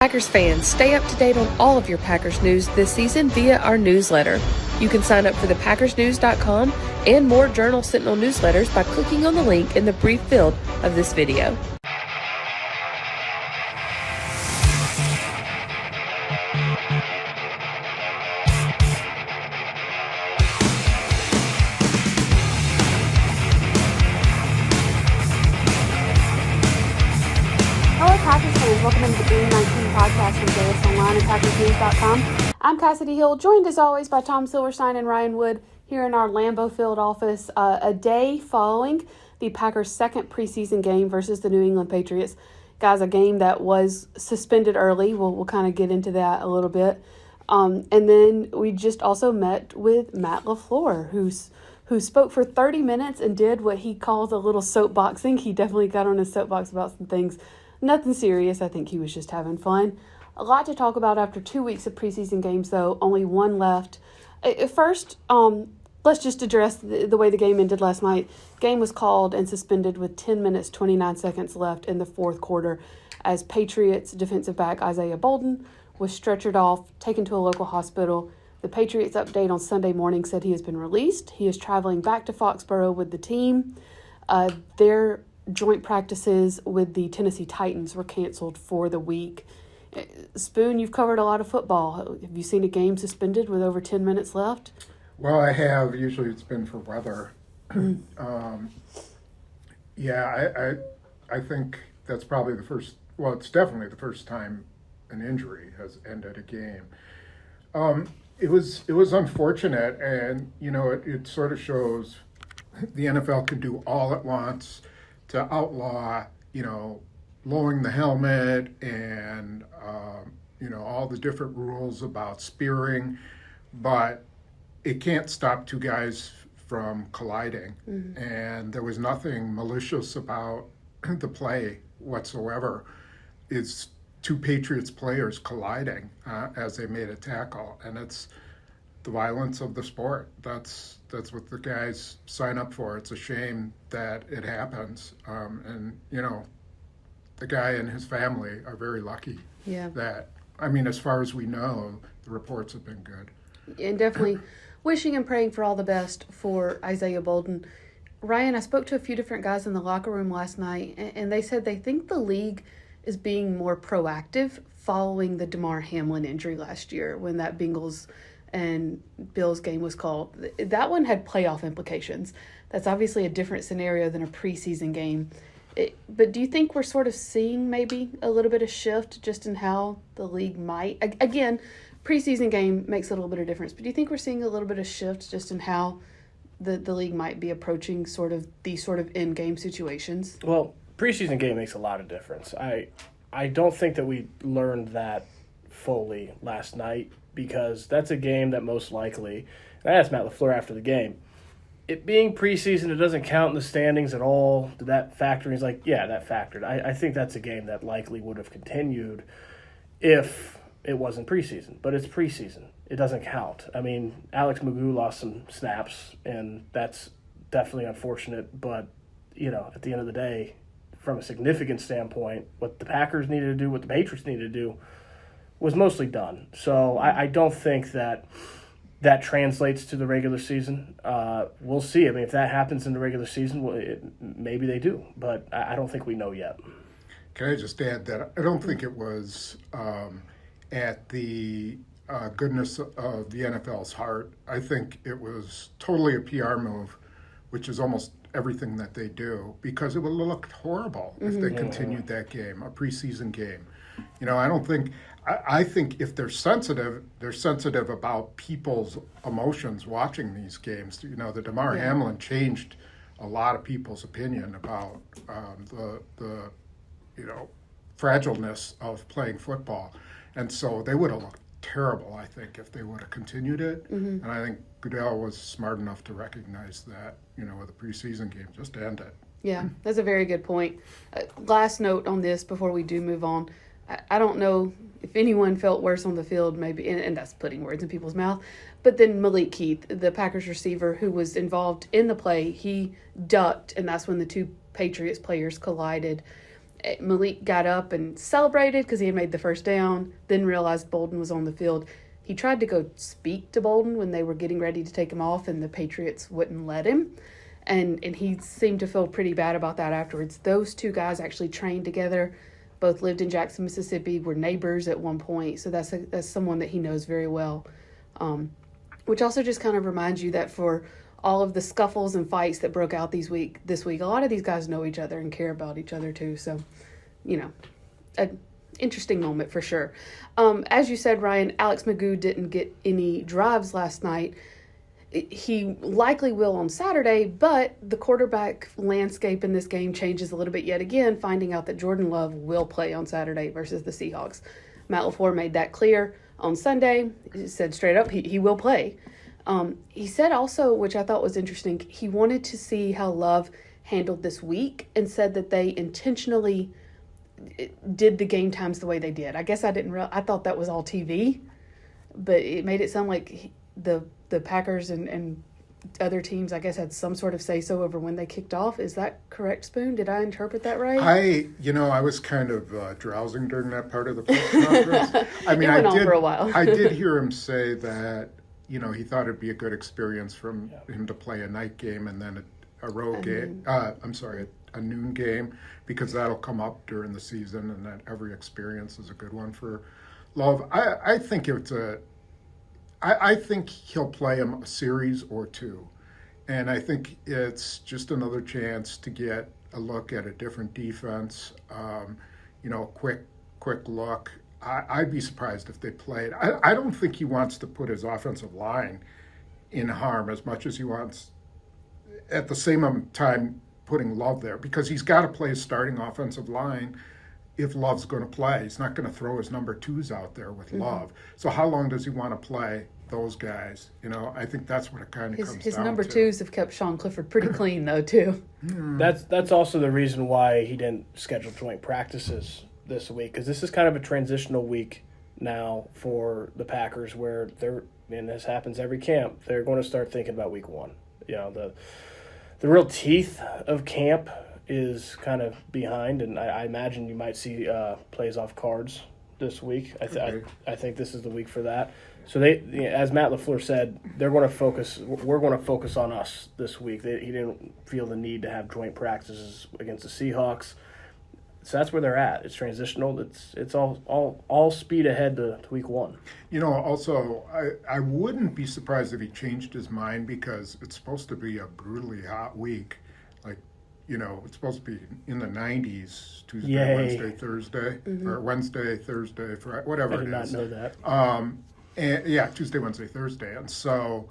Packers fans, stay up to date on all of your Packers news this season via our newsletter. You can sign up for the PackersNews.com and more Journal Sentinel newsletters by clicking on the link in the brief field of this video. Hello, Packers fans. Welcome into the Game 19 podcast from JS Online and PackersNews.com. I'm Kassidy Hill, joined as always by Tom Silverstein and Ryan Wood here in our Lambeau Field office, a day following the Packers' second preseason game versus the New England Patriots. Guys, a game that was suspended early. We'll kind of get into that a little bit. And then we just also met with Matt LaFleur, who spoke for 30 minutes and did what he calls a little soapboxing. He definitely got on his soapbox about some things. Nothing serious. I think he was just having fun. A lot to talk about after 2 weeks of preseason games, though. Only one left. First, let's just address the way the game ended last night. Game was called and suspended with 10 minutes, 29 seconds left in the fourth quarter as Patriots defensive back Isaiah Bolden was stretchered off, taken to a local hospital. The Patriots update on Sunday morning said he has been released. He is traveling back to Foxborough with the team. Their joint practices with the Tennessee Titans were canceled for the week. Spoon, you've covered a lot of football. Have you seen a game suspended with over 10 minutes left? Well, I have. Usually it's been for weather. I think that's probably the first, well, it's definitely the first time an injury has ended a game. It was unfortunate, and, it sort of shows the NFL can do all at once to outlaw, lowering the helmet and, all the different rules about spearing, but it can't stop two guys from colliding. Mm-hmm. And there was nothing malicious about the play whatsoever. It's two Patriots players colliding as they made a tackle, and it's the violence of the sport. That's what the guys sign up for. It's a shame that it happens. The guy and his family are very lucky that, as far as we know, the reports have been good. And definitely wishing and praying for all the best for Isaiah Bolden. Ryan, I spoke to a few different guys in the locker room last night, and they said they think the league is being more proactive following the Damar Hamlin injury last year when that Bengals and Bills game was called. That one had playoff implications. That's obviously a different scenario than a preseason game. But do you think we're sort of seeing maybe a little bit of shift just in how the league might, again, preseason game makes a little bit of difference, but do you think we're seeing a little bit of shift just in how the league might be approaching these in-game situations? Well, preseason game makes a lot of difference. I don't think that we learned that fully last night, because that's a game that most likely, and I asked Matt LaFleur after the game, it being preseason, it doesn't count in the standings at all. Did that factor? And he's like, yeah, that factored. I think that's a game that likely would have continued if it wasn't preseason, but it's preseason. It doesn't count. Alex Magoo lost some snaps, and that's definitely unfortunate, but, at the end of the day, from a significant standpoint, what the Packers needed to do, what the Patriots needed to do, was mostly done. So I don't think that translates to the regular season. We'll see. If that happens in the regular season, maybe they do, but I don't think we know yet. Can I just add that I don't think it was at the goodness of the NFL's heart. I think it was totally a PR move, which is almost everything that they do, because it would have looked horrible if they continued that game, a preseason game. I think if they're sensitive about people's emotions watching these games. The Damar Hamlin changed a lot of people's opinion about the fragileness of playing football. And so they would have looked terrible, I think, if they would have continued it. Mm-hmm. And I think Goodell was smart enough to recognize that, with a preseason game, just to end it. Yeah, that's a very good point. Last note on this before we do move on. I don't know if anyone felt worse on the field, maybe, and that's putting words in people's mouth, but then Malik Heath, the Packers receiver who was involved in the play, he ducked, and that's when the two Patriots players collided. Malik got up and celebrated because he had made the first down, then realized Bolden was on the field. He tried to go speak to Bolden when they were getting ready to take him off, and the Patriots wouldn't let him. And he seemed to feel pretty bad about that afterwards. Those two guys actually trained together, both lived in Jackson, Mississippi, were neighbors at one point. So that's someone that he knows very well. Which also just kind of reminds you that for all of the scuffles and fights that broke out this week, a lot of these guys know each other and care about each other too. So, an interesting moment for sure. As you said, Ryan, Alex Magoo didn't get any drives last night. He likely will on Saturday, but the quarterback landscape in this game changes a little bit yet again, finding out that Jordan Love will play on Saturday versus the Seahawks. Matt LaFleur made that clear on Sunday. He said straight up he will play. He said also, which I thought was interesting, he wanted to see how Love handled this week and said that they intentionally did the game times the way they did. I guess I thought that was all TV, but it made it sound like the Packers and other teams, I guess, had some sort of say-so over when they kicked off. Is that correct, Spoon? Did I interpret that right? I was kind of drowsing during that part of the press conference. I mean, it went on for a while. I did hear him say that, he thought it'd be a good experience from him to play a night game and then a road game. A noon game, because that'll come up during the season, and that every experience is a good one for Love. I think I think he'll play him a series or two, and I think it's just another chance to get a look at a different defense. Quick look. I'd be surprised if they played. I don't think he wants to put his offensive line in harm as much as he wants, at the same time, putting Love there, because he's got to play his starting offensive line if Love's going to play. He's not going to throw his number twos out there with Love. So how long does he want to play those guys? I think that's what it kind of comes down to. His number twos have kept Sean Clifford pretty clean, though, too. That's also the reason why he didn't schedule joint practices this week, because this is kind of a transitional week now for the Packers, where and this happens every camp, they're going to start thinking about week one. The real teeth of camp is kind of behind, and I imagine you might see plays off cards this week. I think this is the week for that. So as Matt LaFleur said, we're going to focus on us this week. He didn't feel the need to have joint practices against the Seahawks. So that's where they're at. It's transitional. It's all speed ahead to week one. Also, I wouldn't be surprised if he changed his mind, because it's supposed to be a brutally hot week. It's supposed to be in the 90s Tuesday, Wednesday, Thursday, or Wednesday, Thursday, Friday, whatever it is. I did not know that. Tuesday, Wednesday, Thursday. And so,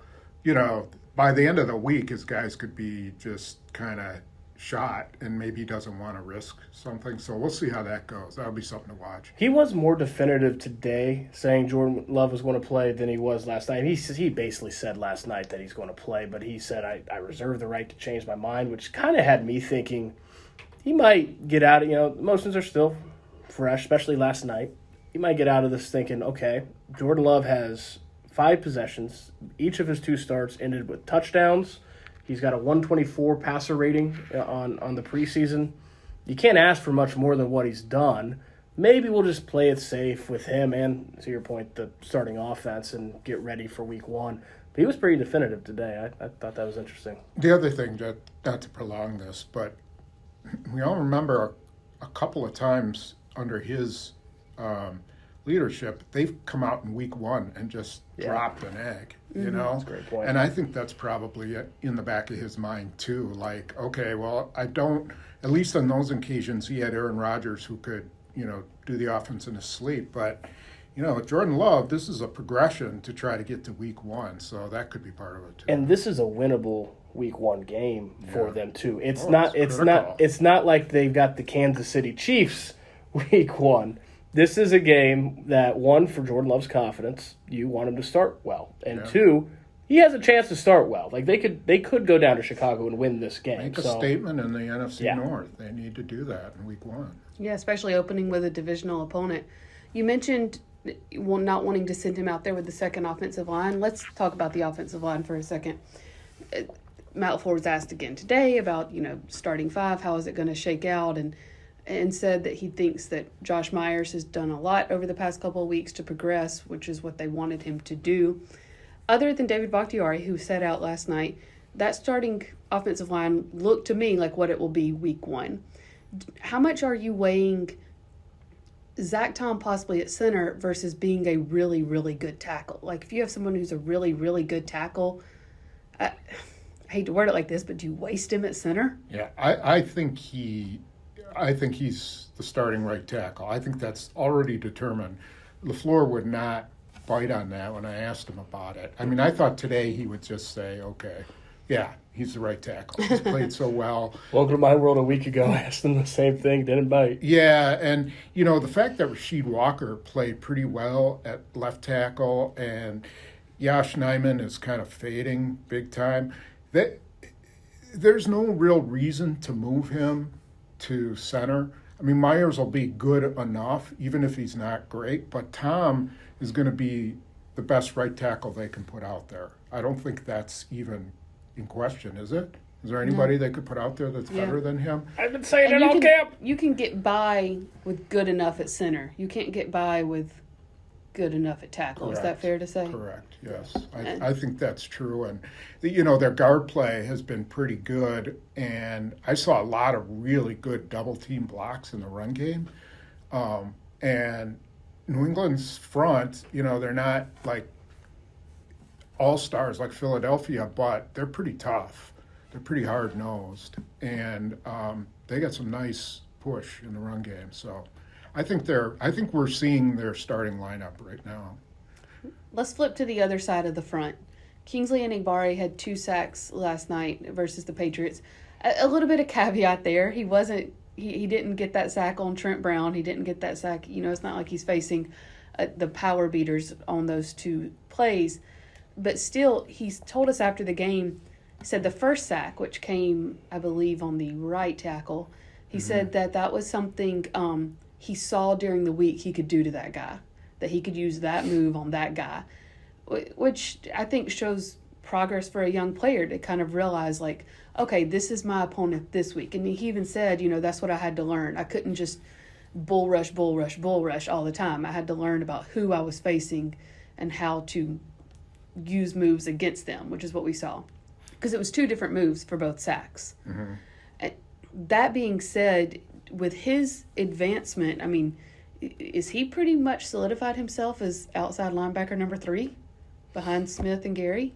by the end of the week, his guys could be just kind of shot, and maybe he doesn't want to risk something. So we'll see how that goes. That'll be something to watch. He was more definitive today, saying Jordan Love was going to play, than he was last night. He basically said last night that he's going to play, but he said, I reserve the right to change my mind, which kind of had me thinking he might get out of, emotions are still fresh, especially last night. He might get out of this thinking, okay, Jordan Love has 5 possessions. Each of his 2 starts ended with touchdowns. He's got a 124 passer rating on the preseason. You can't ask for much more than what he's done. Maybe we'll just play it safe with him and, to your point, the starting offense, and get ready for week one. But he was pretty definitive today. I thought that was interesting. The other thing, not to prolong this, but we all remember a couple of times under his leadership, they've come out in week one and just dropped an egg, That's a great point. And I think that's probably in the back of his mind too. Like, okay, well, I don't, at least on those occasions, he had Aaron Rodgers who could, do the offense in his sleep. But, Jordan Love, this is a progression to try to get to week one. So that could be part of it too. And this is a winnable week one game for them too. It's not like they've got the Kansas City Chiefs week one. This is a game that, one, for Jordan Love's confidence, you want him to start well. And two, he has a chance to start well. Like, they could go down to Chicago and win this game. Make a statement in the NFC North. They need to do that in week one. Yeah, especially opening with a divisional opponent. You mentioned not wanting to send him out there with the second offensive line. Let's talk about the offensive line for a second. Matt LaFleur was asked again today about, starting 5, how is it going to shake out? And and said that he thinks that Josh Myers has done a lot over the past couple of weeks to progress, which is what they wanted him to do. Other than David Bakhtiari, who sat out last night, that starting offensive line looked to me like what it will be week one. How much are you weighing Zach Tom possibly at center versus being a really, really good tackle? Like, if you have someone who's a really, really good tackle, I hate to word it like this, but do you waste him at center? Yeah, I think he's the starting right tackle. I think that's already determined. LaFleur would not bite on that when I asked him about it. I mean, I thought today he would just say, okay, yeah, he's the right tackle. He's played so well. Welcome to my world a week ago. I asked him the same thing, didn't bite. Yeah, and, the fact that Rasheed Walker played pretty well at left tackle and Yosh Nijman is kind of fading big time, there's no real reason to move him to center. I mean, Myers will be good enough, even if he's not great, but Tom is going to be the best right tackle they can put out there. I don't think that's even in question, is it? Is there anybody they could put out there that's better than him? I've been saying And it all camp. You can get by with good enough at center. You can't get by with good enough at tackle. Correct. Is that fair to say? Correct, yes. I think that's true. And, their guard play has been pretty good. And I saw a lot of really good double-team blocks in the run game. And New England's front, they're not like all-stars like Philadelphia, but they're pretty tough. They're pretty hard-nosed. And they got some nice push in the run game. So I think we're seeing their starting lineup right now. Let's flip to the other side of the front. Kingsley Enagbare had 2 sacks last night versus the Patriots. A little bit of caveat there. He didn't get that sack on Trent Brown. He didn't get that sack. It's not like he's facing the power beaters on those 2 plays. But still, he's told us after the game, he said the first sack, which came, I believe, on the right tackle, he said that was something he saw during the week he could do to that guy, that he could use that move on that guy, which I think shows progress for a young player to kind of realize, like, okay, this is my opponent this week. And he even said, that's what I had to learn. I couldn't just bull rush all the time. I had to learn about who I was facing and how to use moves against them, which is what we saw. Because it was 2 different moves for both sacks. Mm-hmm. And that being said, with his advancement, I mean, is he pretty much solidified himself as outside linebacker number 3 behind Smith and Gary?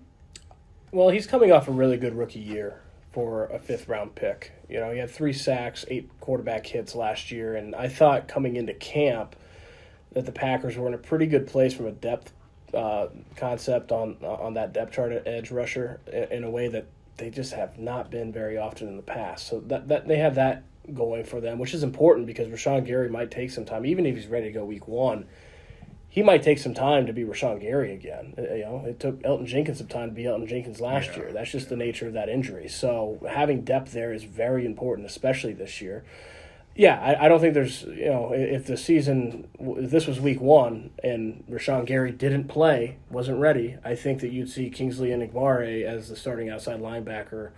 Well, he's coming off a really good rookie year for a 5th-round pick. He had 3 sacks, 8 quarterback hits last year, and I thought coming into camp that the Packers were in a pretty good place from a depth concept on that depth chart at edge rusher in a way that they just have not been very often in the past. So that they have that going for them, which is important because Rashawn Gary might take some time, even if he's ready to go week 1. He might take some time to be Rashawn Gary again. It took Elton Jenkins some time to be Elton Jenkins last year. That's just the nature of that injury. So having depth there is very important, especially this year. Yeah, I don't think there's, if this was week 1 and Rashawn Gary didn't play, wasn't ready, I think that you'd see Kingsley Enagbare as the starting outside linebacker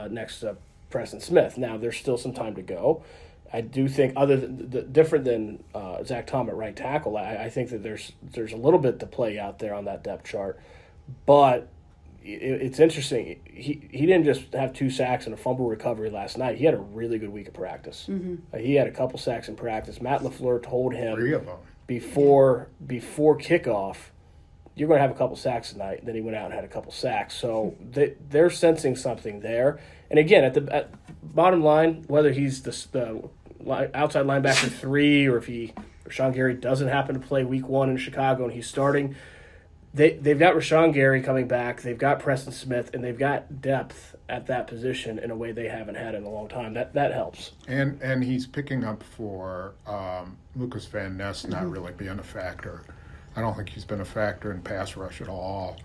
next to Preston Smith. Now, there's still some time to go. I do think, different than Zach Tom at right tackle, I think that there's a little bit to play out there on that depth chart. But it's interesting. He didn't just have 2 sacks and a fumble recovery last night. He had a really good week of practice. Mm-hmm. He had a couple sacks in practice. Matt LaFleur told him 3 of them before kickoff, you're going to have a couple sacks tonight. Then he went out and had a couple sacks. So they're sensing something there. And again, at bottom line, whether he's the outside linebacker 3 or if Rashawn Gary doesn't happen to play week 1 in Chicago and he's starting, they've got Rashawn Gary coming back, they've got Preston Smith, and they've got depth at that position in a way they haven't had in a long time. That helps. And he's picking up for Lucas Van Ness not really being a factor. I don't think he's been a factor in pass rush at all.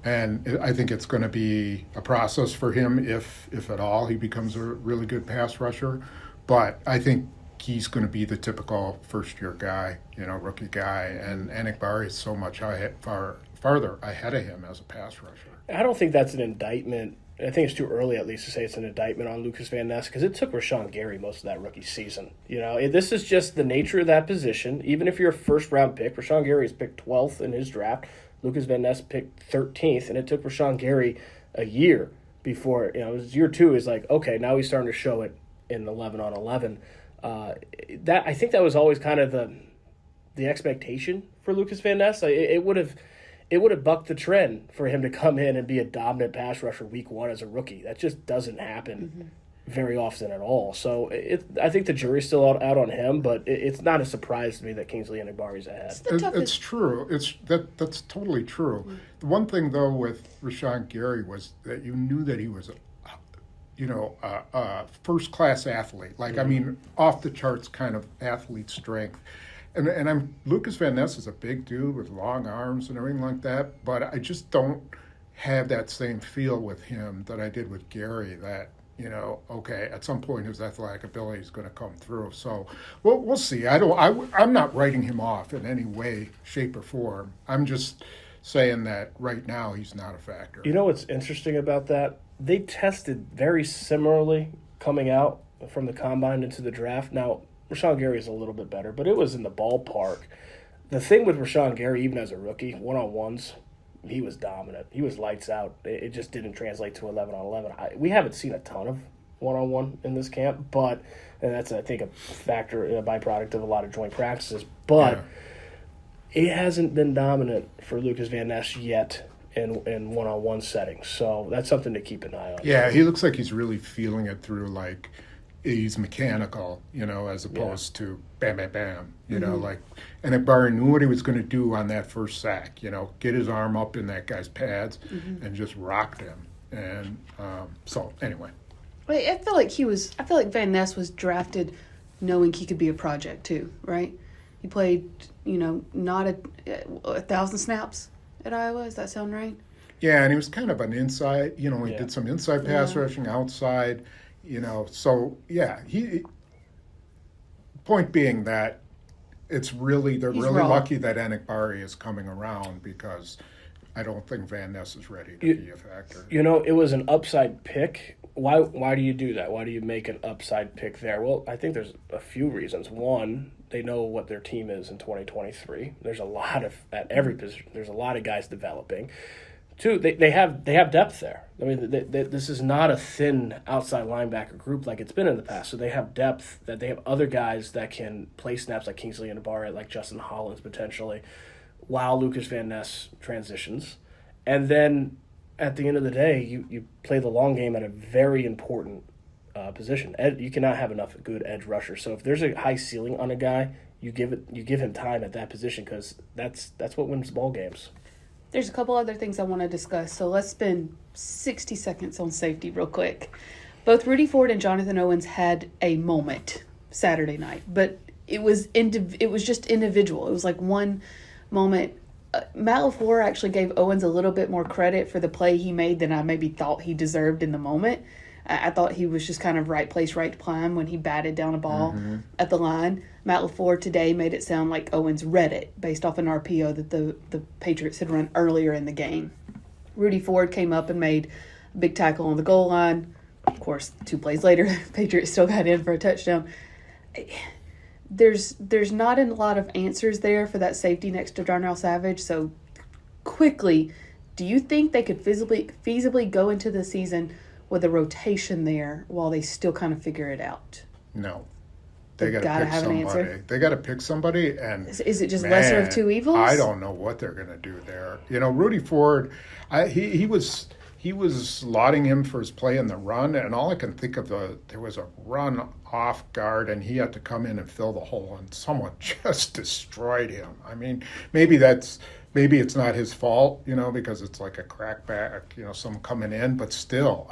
And I think it's going to be a process for him if at all he becomes a really good pass rusher. But I think he's going to be the typical first-year guy, rookie guy. And Enagbare is so much farther ahead of him as a pass rusher. I don't think that's an indictment I think it's too early at least to say it's an indictment on Lucas Van Ness because it took Rashawn Gary most of that rookie season. This is just the nature of that position. Even if you're a first-round pick, Rashawn Gary is picked 12th in his draft. Lucas Van Ness picked 13th, and it took Rashawn Gary a year before, it was year two is like, okay, now he's starting to show it in 11 on 11. I think that was always kind of the expectation for Lucas Van Ness. It would have bucked the trend for him to come in and be a dominant pass rusher week one as a rookie. That just doesn't happen very often at all. So I think the jury's still out on him, but it's not a surprise to me that Kingsley Enagbare is ahead. It's true. That's totally true. The one thing, though, with Rashawn Gary was that you knew that he was a first-class athlete. Like, I mean, off-the-charts kind of athlete strength. And Lucas Van Ness is a big dude with long arms and everything like that, but I just don't have that same feel with him that I did with Gary, that, okay, at some point his athletic ability is going to come through. So we'll see. I'm not writing him off in any way, shape, or form. I'm just saying that right now he's not a factor. You know what's interesting about that? They tested very similarly coming out from the combine into the draft. Now, Rashawn Gary is a little bit better, but it was in the ballpark. The thing with Rashawn Gary, even as a rookie, one-on-ones, he was dominant. He was lights out. It just didn't translate to 11 on 11. We haven't seen a ton of one-on-one in this camp, and that's, I think, a factor, a byproduct of a lot of joint practices. But it hasn't been dominant for Lucas Van Ness yet in one-on-one settings. So that's something to keep an eye on. Yeah, he looks like he's really feeling it through, like, he's mechanical, as opposed to bam, bam, bam, like, and Enagbare knew what he was going to do on that first sack, get his arm up in that guy's pads and just rocked him. And so, anyway. I feel like Van Ness was drafted knowing he could be a project too, right? He played, not 1,000 snaps at Iowa. Does that sound right? Yeah, and he was kind of an inside, he did some inside pass rushing, outside. So yeah, point being that they're He's really raw. lucky that Enagbare is coming around, because I don't think Van Ness is ready to be a factor. It was an upside pick. Why do you do that? Why do you make an upside pick there? Well, I think there's a few reasons. One, they know what their team is in 2023. There's a lot at every position. There's a lot of guys developing. Two, they have depth there. I mean, this is not a thin outside linebacker group like it's been in the past. So they have depth, that they have other guys that can play snaps like Kingsley Enagbare, like Justin Hollins potentially, while Lucas Van Ness transitions. And then at the end of the day, you play the long game at a very important position. You cannot have enough good edge rushers. So if there's a high ceiling on a guy, you give him time at that position, because that's what wins ball games. There's a couple other things I want to discuss, so let's spend 60 seconds on safety real quick. Both Rudy Ford and Jonathan Owens had a moment Saturday night, but it was just individual. It was like one moment. Matt LaFleur actually gave Owens a little bit more credit for the play he made than I maybe thought he deserved in the moment. I thought he was just kind of right place, right time when he batted down a ball at the line. Matt LaFleur today made it sound like Owens read it based off an RPO that the Patriots had run earlier in the game. Rudy Ford came up and made a big tackle on the goal line. Of course, 2 plays later, the Patriots still got in for a touchdown. There's not a lot of answers there for that safety next to Darnell Savage. So quickly, do you think they could feasibly go into the season with a rotation there while they still kind of figure it out? No. They got to pick have somebody. An answer. They got to pick somebody, and is it just lesser of two evils? I don't know what they're going to do there. Rudy Ford, he was lauding him for his play in the run, and all I can think of, there was a run off guard, and he had to come in and fill the hole, and someone just destroyed him. I mean, maybe it's not his fault, because it's like a crackback, someone coming in, but still,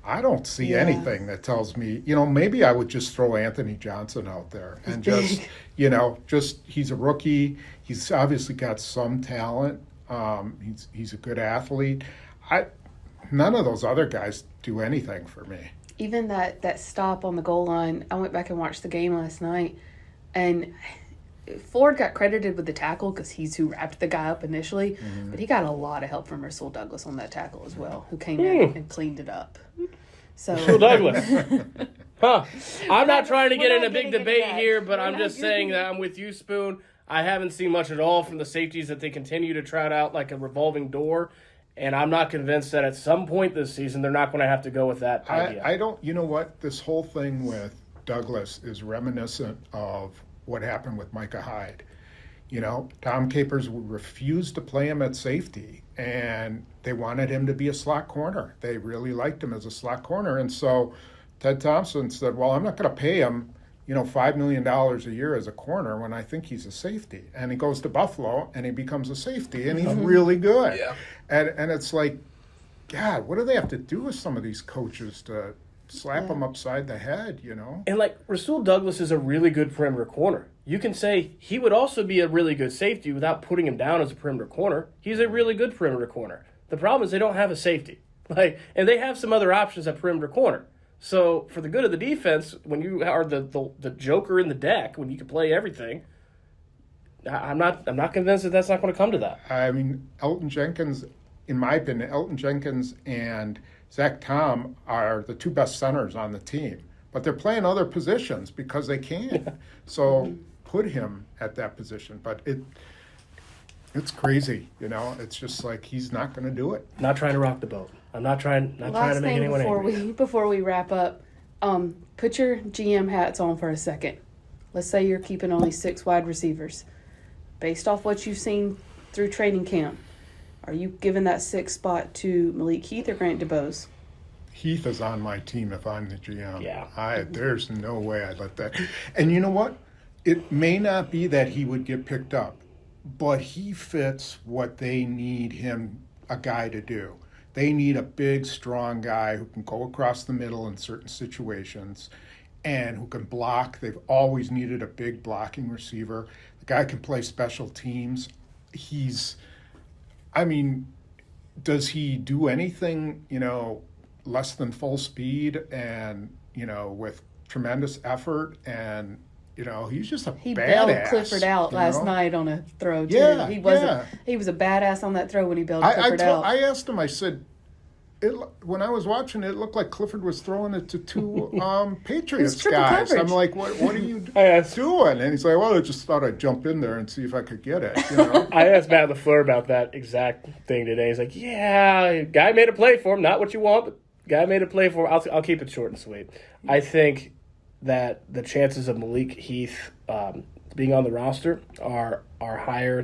I don't see anything that tells me, maybe I would just throw Anthony Johnson out there and just he's a rookie. He's obviously got some talent. He's a good athlete. None of those other guys do anything for me. Even that stop on the goal line, I went back and watched the game last night, and Ford got credited with the tackle because he's who wrapped the guy up initially, but he got a lot of help from Rasul Douglas on that tackle as well, who came in and cleaned it up. So Rasul Douglas. Huh. I'm not trying to get in a big debate here, but I'm just saying that I'm with you, Spoon. I haven't seen much at all from the safeties that they continue to trot out like a revolving door, and I'm not convinced that at some point this season they're not going to have to go with that idea. I don't, you know what, this whole thing with Douglas is reminiscent of what happened with Micah Hyde. You know, Tom Capers refused to play him at safety, and they wanted him to be a slot corner. They really liked him as a slot corner, and so Ted Thompson said, well, I'm not going to pay him, $5 million a year as a corner when I think he's a safety. And he goes to Buffalo, and he becomes a safety, and he's really good. Yeah. And it's like, God, what do they have to do with some of these coaches to slap them upside the head, And Rasul Douglas is a really good perimeter corner. You can say he would also be a really good safety without putting him down as a perimeter corner. He's a really good perimeter corner. The problem is they don't have a safety. And they have some other options at perimeter corner. So for the good of the defense, when you are the joker in the deck, when you can play everything, I'm not convinced that that's not going to come to that. I mean, Elton Jenkins, in my opinion, Elton Jenkins and Zach Tom are the two best centers on the team. But they're playing other positions because they can. So put him at that position. But it's crazy, It's just like he's not going to do it. Not trying to rock the boat. I'm not trying to make anyone angry. Before we wrap up, put your GM hats on for a second. Let's say you're keeping only 6 wide receivers. Based off what you've seen through training camp, are you giving that 6th spot to Malik Heath or Grant DuBose? Heath is on my team if I'm the GM. Yeah. There's no way I'd let that. And you know what? It may not be that he would get picked up, but he fits what they need a guy to do. They need a big, strong guy who can go across the middle in certain situations and who can block. They've always needed a big blocking receiver. The guy can play special teams. Does he do anything, less than full speed and, with tremendous effort? And, he's just a He badass. bailed Clifford out last night on a throw, too. Yeah, He was a badass on that throw when he bailed Clifford out. I asked him, I said, when I was watching it looked like Clifford was throwing it to two Patriots guys. Coverage. I'm like, what are you doing? And he's like, well, I just thought I'd jump in there and see if I could get it. I asked Matt LaFleur about that exact thing today. He's like, yeah, guy made a play for him. Not what you want, but guy made a play for him. I'll keep it short and sweet. I think that the chances of Malik Heath being on the roster are higher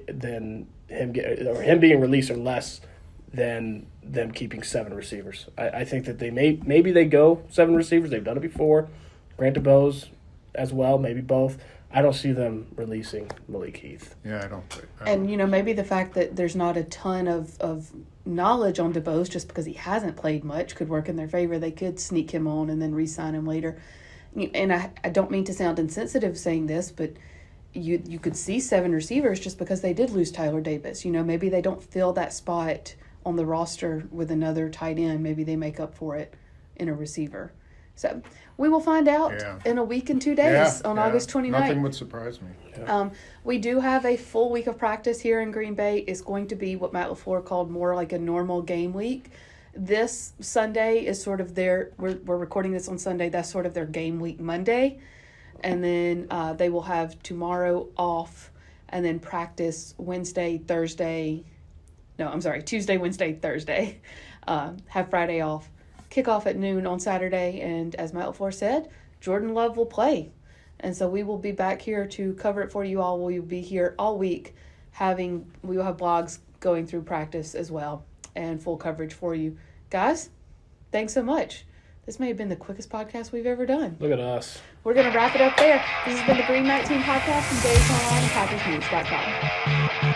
than him being released, or less than them keeping 7 receivers. I think that maybe they go 7 receivers. They've done it before. Grant DuBose as well, maybe both. I don't see them releasing Malik Heath. Yeah, I don't. And, maybe the fact that there's not a ton of knowledge on DuBose just because he hasn't played much could work in their favor. They could sneak him on and then re-sign him later. And I don't mean to sound insensitive saying this, but you could see 7 receivers just because they did lose Tyler Davis. Maybe they don't fill that spot on the roster with another tight end. Maybe they make up for it in a receiver. So we will find out in a week and 2 days on August 29th. Nothing would surprise me. Yeah. We do have a full week of practice here in Green Bay. It's going to be what Matt LaFleur called more like a normal game week. This Sunday is sort of we're recording this on Sunday. That's sort of their game week Monday. And then they will have tomorrow off and then practice Tuesday, Wednesday, Thursday. Have Friday off. Kickoff at noon on Saturday. And as Matt LaFleur said, Jordan Love will play. And so we will be back here to cover it for you all. We will be here all week. We will have blogs going through practice as well and full coverage for you. Guys, thanks so much. This may have been the quickest podcast we've ever done. Look at us. We're going to wrap it up there. This has been the Green 19 podcast from DaysOnline and PackersNews.com.